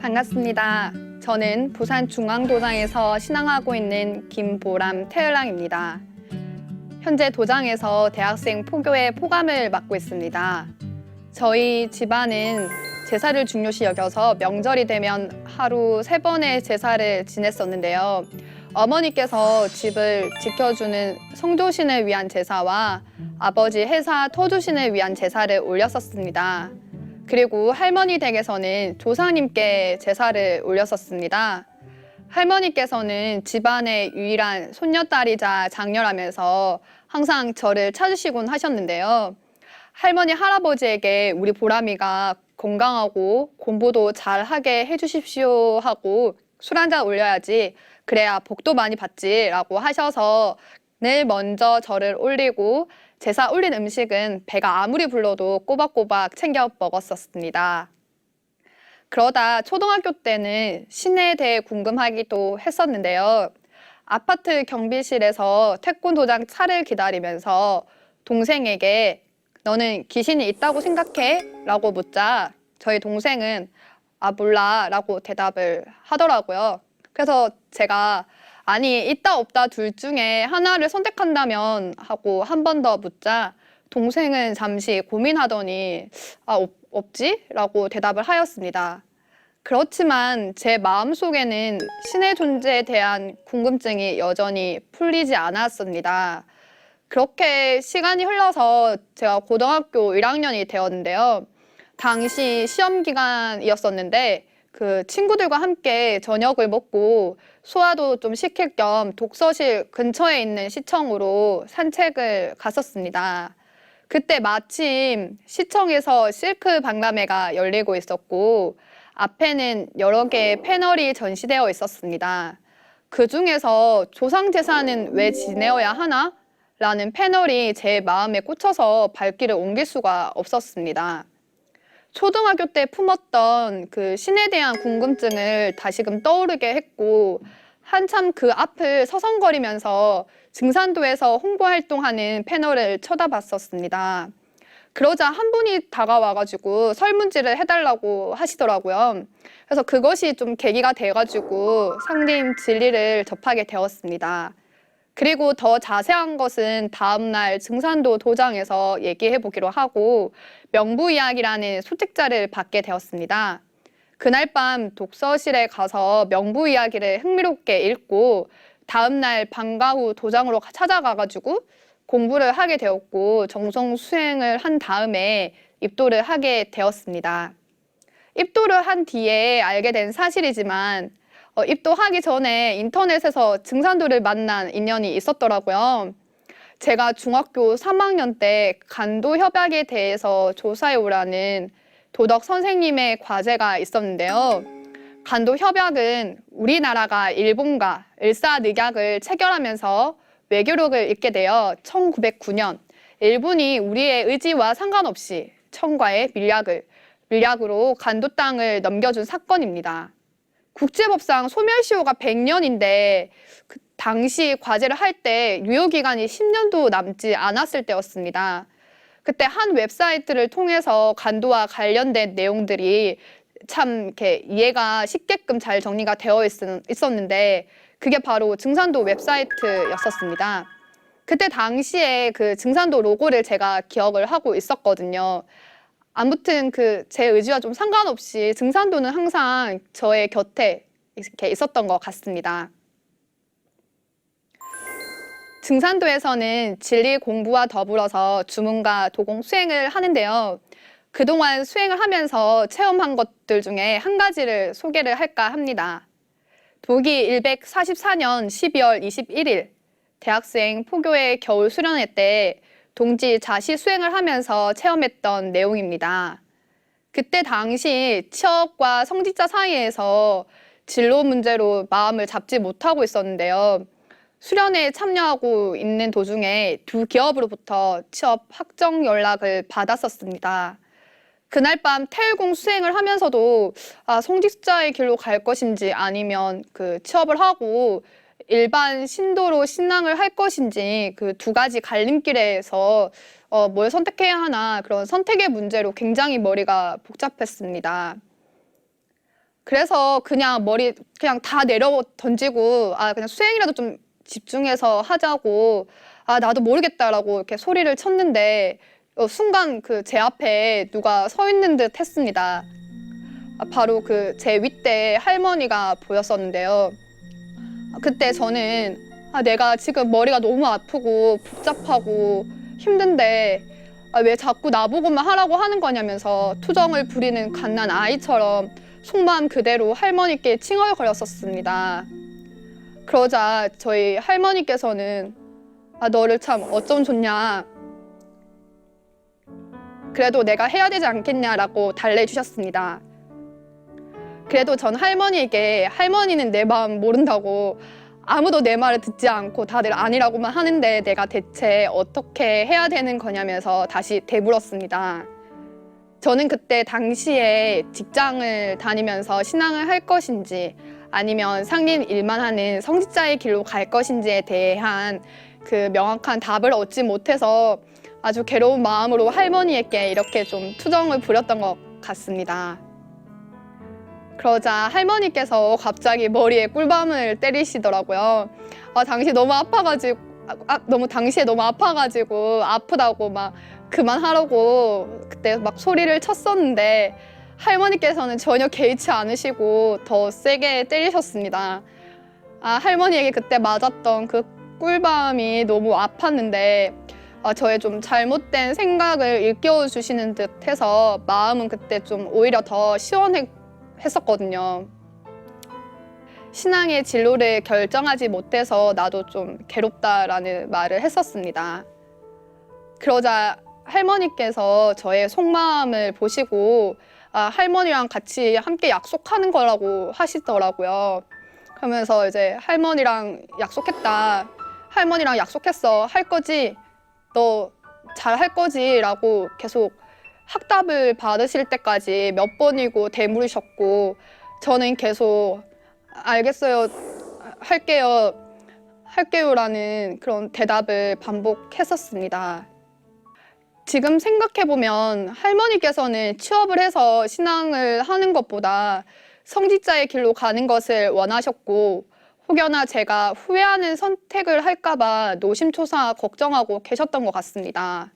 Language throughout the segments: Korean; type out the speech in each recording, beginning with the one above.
반갑습니다. 저는 부산중앙도장에서 신앙하고 있는 김보람 태을랑입니다. 현재 도장에서 대학생 포교회 포감을 맡고 있습니다. 저희 집안은 제사를 중요시 여겨서 명절이 되면 하루 3번의 제사를 지냈었는데요. 어머니께서 집을 지켜주는 성도신을 위한 제사와 아버지 해사 터주신을 위한 제사를 올렸었습니다. 그리고 할머니 댁에서는 조상님께 제사를 올렸었습니다. 할머니께서는 집안의 유일한 손녀딸이자 장녀라면서 항상 저를 찾으시곤 하셨는데요. 할머니, 할아버지에게 우리 보람이가 건강하고 공부도 잘하게 해주십시오 하고 술 한잔 올려야지, 그래야 복도 많이 받지 라고 하셔서 늘 먼저 저를 올리고 제사 올린 음식은 배가 아무리 불러도 꼬박꼬박 챙겨 먹었었습니다. 그러다 초등학교 때는 신에 대해 궁금하기도 했었는데요. 아파트 경비실에서 태권도장 차를 기다리면서 동생에게 너는 귀신이 있다고 생각해? 라고 묻자 저희 동생은 몰라 라고 대답을 하더라고요. 그래서 제가 아니 있다 없다 둘 중에 하나를 선택한다면 하고 한 번 더 묻자 동생은 잠시 고민하더니 없지? 라고 대답을 하였습니다. 그렇지만 제 마음속에는 신의 존재에 대한 궁금증이 여전히 풀리지 않았습니다. 그렇게 시간이 흘러서 제가 고등학교 1학년이 되었는데요. 당시 시험 기간이었었는데 그 친구들과 함께 저녁을 먹고 소화도 좀 시킬 겸 독서실 근처에 있는 시청으로 산책을 갔었습니다. 그때 마침 시청에서 실크 박람회가 열리고 있었고 앞에는 여러 개의 패널이 전시되어 있었습니다. 그 중에서 조상제사는 왜 지내어야 하나? 라는 패널이 제 마음에 꽂혀서 발길을 옮길 수가 없었습니다. 초등학교 때 품었던 그 신에 대한 궁금증을 다시금 떠오르게 했고 한참 그 앞을 서성거리면서 증산도에서 홍보활동하는 패널을 쳐다봤었습니다. 그러자 한 분이 다가와가지고 설문지를 해달라고 하시더라고요. 그래서 그것이 좀 계기가 돼가지고 상림 진리를 접하게 되었습니다. 그리고 더 자세한 것은 다음날 증산도 도장에서 얘기해 보기로 하고 명부이야기라는 소책자를 받게 되었습니다. 그날 밤 독서실에 가서 명부이야기를 흥미롭게 읽고 다음날 방과 후 도장으로 찾아가가지고 공부를 하게 되었고 정성 수행을 한 다음에 입도를 하게 되었습니다. 입도를 한 뒤에 알게 된 사실이지만 입도하기 전에 인터넷에서 증산도를 만난 인연이 있었더라고요. 제가 중학교 3학년 때 간도 협약에 대해서 조사해 오라는 도덕 선생님의 과제가 있었는데요. 간도 협약은 우리나라가 일본과 일사늑약을 체결하면서 외교력을 잇게 되어 1909년 일본이 우리의 의지와 상관없이 청과의 밀약으로 간도 땅을 넘겨준 사건입니다. 국제법상 소멸시효가 100년인데 그 당시 과제를 할 때 유효기간이 10년도 남지 않았을 때였습니다. 그때 한 웹사이트를 통해서 간도와 관련된 내용들이 참 이렇게 이해가 쉽게끔 잘 정리가 되어 있었는데 그게 바로 증산도 웹사이트였었습니다. 그때 당시에 그 증산도 로고를 제가 기억을 하고 있었거든요. 아무튼 제 의지와 좀 상관없이 증산도는 항상 저의 곁에 이렇게 있었던 것 같습니다. 증산도에서는 진리 공부와 더불어서 주문과 도공 수행을 하는데요. 그동안 수행을 하면서 체험한 것들 중에 한 가지를 소개를 할까 합니다. 도기 144년 12월 21일 대학생 포교회 겨울 수련회 때 동지 자시 수행을 하면서 체험했던 내용입니다. 그때 당시 취업과 성직자 사이에서 진로 문제로 마음을 잡지 못하고 있었는데요. 수련회에 참여하고 있는 도중에 두 기업으로부터 취업 확정 연락을 받았었습니다. 그날 밤 태일공 수행을 하면서도 성직자의 길로 갈 것인지 아니면 취업을 하고 일반 신도로 신앙을 할 것인지 그 두 가지 갈림길에서 뭘 선택해야 하나 그런 선택의 문제로 굉장히 머리가 복잡했습니다. 그래서 그냥 머리 그냥 다 내려 던지고 그냥 수행이라도 좀 집중해서 하자고 나도 모르겠다라고 이렇게 소리를 쳤는데 순간 그 제 앞에 누가 서 있는 듯 했습니다. 바로 그 제 윗대 할머니가 보였었는데요. 그때 저는 내가 지금 머리가 너무 아프고 복잡하고 힘든데 왜 자꾸 나보고만 하라고 하는 거냐면서 투정을 부리는 갓난 아이처럼 속마음 그대로 할머니께 칭얼거렸었습니다. 그러자 저희 할머니께서는 너를 참 어쩜 좋냐. 그래도 내가 해야 되지 않겠냐라고 달래주셨습니다. 그래도 전 할머니에게 할머니는 내 마음 모른다고 아무도 내 말을 듣지 않고 다들 아니라고만 하는데 내가 대체 어떻게 해야 되는 거냐면서 다시 되물었습니다. 저는 그때 당시에 직장을 다니면서 신앙을 할 것인지 아니면 상린 일만 하는 성직자의 길로 갈 것인지에 대한 그 명확한 답을 얻지 못해서 아주 괴로운 마음으로 할머니에게 이렇게 좀 투정을 부렸던 것 같습니다. 그러자 할머니께서 갑자기 머리에 꿀밤을 때리시더라고요. 당시에 너무 아파가지고 아프다고 막 그만하라고 그때 막 소리를 쳤었는데 할머니께서는 전혀 개의치 않으시고 더 세게 때리셨습니다. 할머니에게 그때 맞았던 그 꿀밤이 너무 아팠는데 저의 좀 잘못된 생각을 일깨워 주시는 듯 해서 마음은 그때 좀 오히려 더 시원했었거든요. 신앙의 진로를 결정하지 못해서 나도 좀 괴롭다라는 말을 했었습니다. 그러자 할머니께서 저의 속마음을 보시고 할머니랑 같이 함께 약속하는 거라고 하시더라고요. 그러면서 이제 할머니랑 약속했다. 할머니랑 약속했어. 할 거지? 너 잘 할 거지? 라고 계속 학답을 받으실 때까지 몇 번이고 되물으셨고 저는 계속 알겠어요. 할게요라는 그런 대답을 반복했었습니다. 지금 생각해보면 할머니께서는 취업을 해서 신앙을 하는 것보다 성직자의 길로 가는 것을 원하셨고 혹여나 제가 후회하는 선택을 할까봐 노심초사 걱정하고 계셨던 것 같습니다.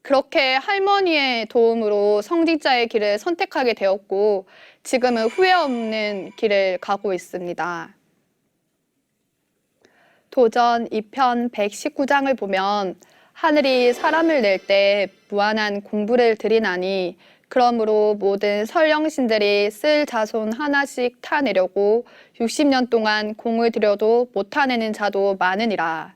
그렇게 할머니의 도움으로 성직자의 길을 선택하게 되었고 지금은 후회 없는 길을 가고 있습니다. 도전 2편 119장을 보면 하늘이 사람을 낼 때 무한한 공부를 들이나니 그러므로 모든 선령신들이 쓸 자손 하나씩 타내려고 60년 동안 공을 들여도 못 타내는 자도 많으니라.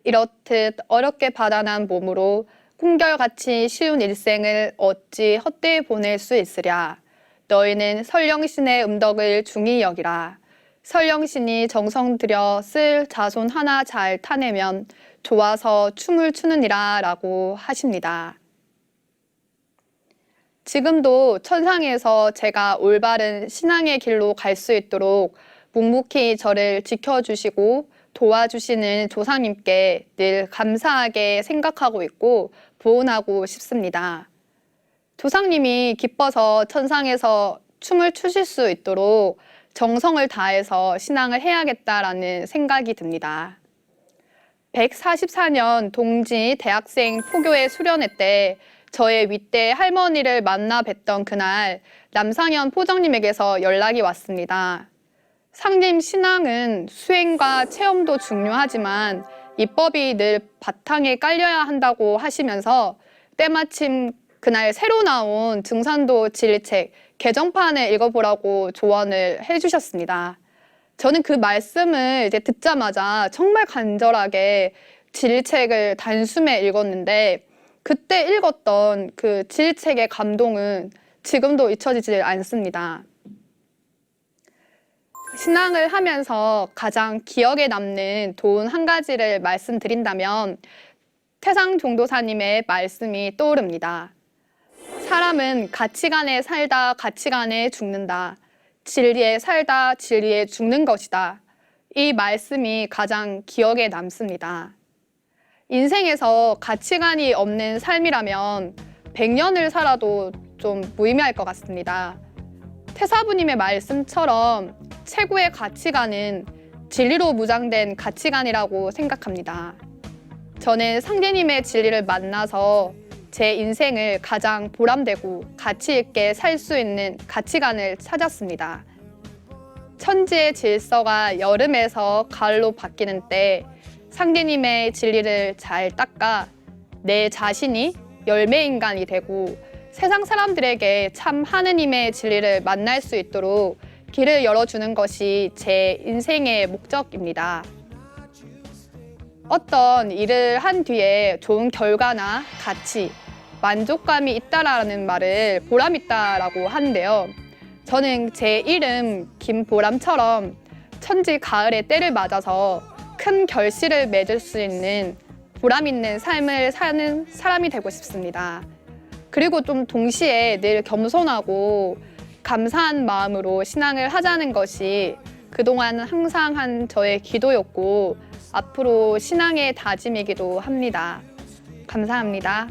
이렇듯 어렵게 받아난 몸으로 꿈결같이 쉬운 일생을 어찌 헛되이 보낼 수 있으랴. 너희는 설령신의 음덕을 중히 여기라. 설령신이 정성 들여 쓸 자손 하나 잘 타내면 좋아서 춤을 추느니라 라고 하십니다. 지금도 천상에서 제가 올바른 신앙의 길로 갈 수 있도록 묵묵히 저를 지켜주시고 도와주시는 조상님께 늘 감사하게 생각하고 있고 보은하고 싶습니다. 조상님이 기뻐서 천상에서 춤을 추실 수 있도록 정성을 다해서 신앙을 해야겠다라는 생각이 듭니다. 144년 동지 대학생 포교회 수련회 때 저의 윗대 할머니를 만나 뵀던 그날 남상현 포정님에게서 연락이 왔습니다. 상림 신앙은 수행과 체험도 중요하지만 입법이 늘 바탕에 깔려야 한다고 하시면서 때마침 그날 새로 나온 증산도 진리책 개정판을 읽어보라고 조언을 해주셨습니다. 저는 그 말씀을 이제 듣자마자 정말 간절하게 진리책을 단숨에 읽었는데 그때 읽었던 그 진리책의 감동은 지금도 잊혀지지 않습니다. 신앙을 하면서 가장 기억에 남는 도훈 한 가지를 말씀드린다면 태상 종도사님의 말씀이 떠오릅니다. 사람은 가치관에 살다 가치관에 죽는다. 진리에 살다 진리에 죽는 것이다. 이 말씀이 가장 기억에 남습니다. 인생에서 가치관이 없는 삶이라면 100년을 살아도 좀 무의미할 것 같습니다. 태사부님의 말씀처럼 최고의 가치관은 진리로 무장된 가치관이라고 생각합니다. 저는 상제님의 진리를 만나서 제 인생을 가장 보람되고 가치 있게 살 수 있는 가치관을 찾았습니다. 천지의 질서가 여름에서 가을로 바뀌는 때 상제님의 진리를 잘 닦아 내 자신이 열매인간이 되고 세상 사람들에게 참 하느님의 진리를 만날 수 있도록 길을 열어주는 것이 제 인생의 목적입니다. 어떤 일을 한 뒤에 좋은 결과나 가치, 만족감이 있다라는 말을 보람있다라고 하는데요. 저는 제 이름 김보람처럼 천지 가을의 때를 맞아서 큰 결실을 맺을 수 있는 보람 있는 삶을 사는 사람이 되고 싶습니다. 그리고 좀 동시에 늘 겸손하고 감사한 마음으로 신앙을 하자는 것이 그동안 항상 한 저의 기도였고 앞으로 신앙의 다짐이기도 합니다. 감사합니다.